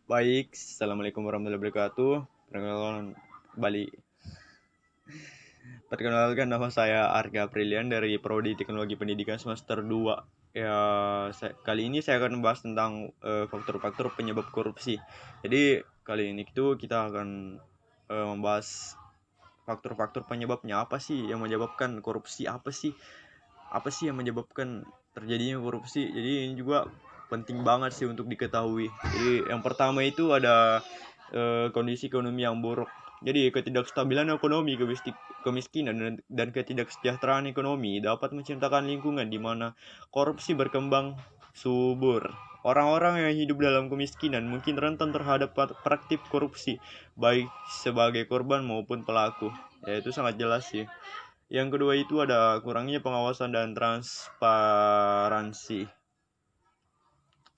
Baik, assalamualaikum warahmatullahi wabarakatuh. Bali. Perkenalkan, nama saya Arga Aprilian dari Prodi Teknologi Pendidikan semester 2. Ya, kali ini saya akan membahas tentang faktor-faktor penyebab korupsi. Jadi kali ini itu kita akan membahas faktor-faktor penyebabnya, apa sih yang menyebabkan korupsi, apa sih yang menyebabkan terjadinya korupsi. Jadi ini juga penting banget sih untuk diketahui. Jadi yang pertama itu ada kondisi ekonomi yang buruk. Jadi ketidakstabilan ekonomi, kemiskinan dan ketidaksejahteraan ekonomi dapat menciptakan lingkungan di mana korupsi berkembang subur. Orang-orang yang hidup dalam kemiskinan mungkin rentan terhadap praktik korupsi, baik sebagai korban maupun pelaku. Ya, itu sangat jelas sih. Yang kedua itu ada kurangnya pengawasan dan transparansi.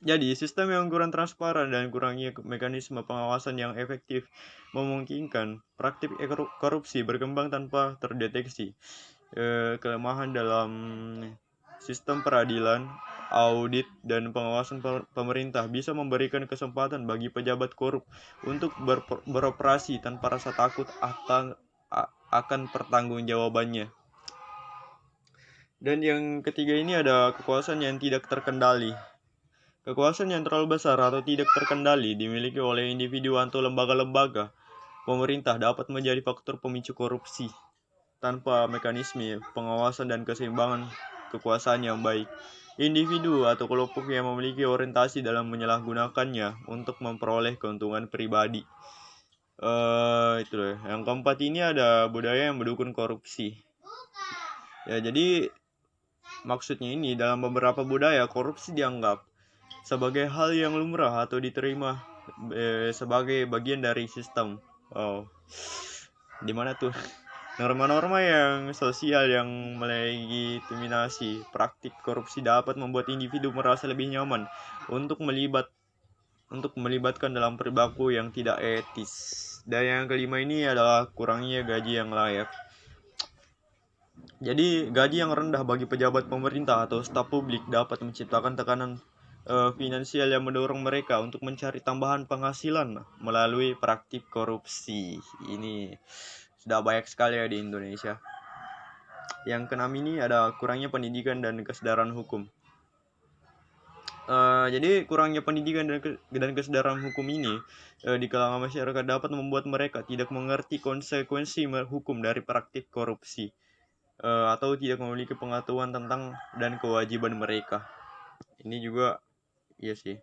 Jadi, sistem yang kurang transparan dan kurangnya mekanisme pengawasan yang efektif memungkinkan praktik korupsi berkembang tanpa terdeteksi. Kelemahan dalam sistem peradilan, audit, dan pengawasan pemerintah bisa memberikan kesempatan bagi pejabat korup untuk beroperasi tanpa rasa takut akan pertanggungjawabannya. Dan yang ketiga ini ada kekuasaan yang tidak terkendali. Kekuasaan yang terlalu besar atau tidak terkendali dimiliki oleh individu atau lembaga-lembaga pemerintah dapat menjadi faktor pemicu korupsi tanpa mekanisme pengawasan dan keseimbangan kekuasaan yang baik. Individu atau kelompok yang memiliki orientasi dalam menyalahgunakannya untuk memperoleh keuntungan pribadi. Itu loh. Yang keempat ini ada budaya yang mendukung korupsi. Ya, jadi maksudnya ini, dalam beberapa budaya, korupsi dianggap sebagai hal yang lumrah atau diterima sebagai bagian dari sistem. Oh, dimana tuh norma-norma yang sosial yang melegitimasi praktik korupsi dapat membuat individu merasa lebih nyaman untuk melibatkan dalam perilaku yang tidak etis. Dan yang kelima ini adalah kurangnya gaji yang layak. Jadi, gaji yang rendah bagi pejabat pemerintah atau staf publik dapat menciptakan tekanan finansial yang mendorong mereka untuk mencari tambahan penghasilan melalui praktik korupsi. Ini sudah banyak sekali ya di Indonesia. Yang keenam ini ada kurangnya pendidikan dan kesadaran hukum. Jadi kurangnya pendidikan dan kesadaran hukum ini di kalangan masyarakat dapat membuat mereka tidak mengerti konsekuensi hukum dari praktik korupsi. Atau tidak memiliki pengetahuan tentang dan kewajiban mereka. Ini juga iya sih.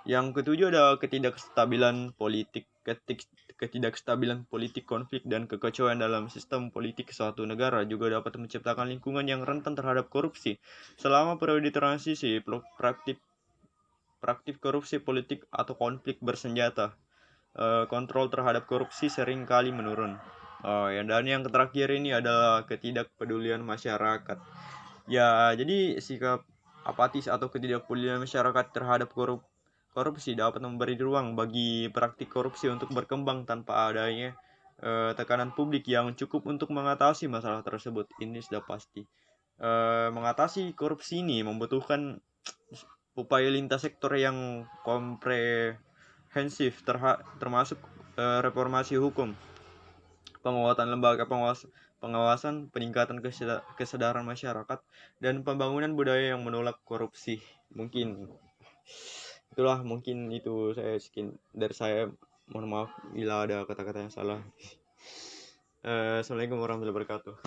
Yang ketujuh ada ketidakstabilan politik, konflik dan kekacauan dalam sistem politik suatu negara juga dapat menciptakan lingkungan yang rentan terhadap korupsi. Selama periode transisi, praktik korupsi politik atau konflik bersenjata, kontrol terhadap korupsi sering kali menurun. Dan yang terakhir ini adalah ketidakpedulian masyarakat. Ya, jadi sikap apatis atau ketidakpedulian masyarakat terhadap korupsi dapat memberi ruang bagi praktik korupsi untuk berkembang tanpa adanya tekanan publik yang cukup untuk mengatasi masalah tersebut. Ini sudah pasti. Mengatasi korupsi ini membutuhkan upaya lintas sektor yang komprehensif, termasuk reformasi hukum, penguatan lembaga pengawasan, peningkatan kesadaran masyarakat, dan pembangunan budaya yang menolak korupsi. Mungkin itu saya sekian dari saya. Mohon maaf bila ada kata-kata yang salah. Assalamualaikum warahmatullahi wabarakatuh.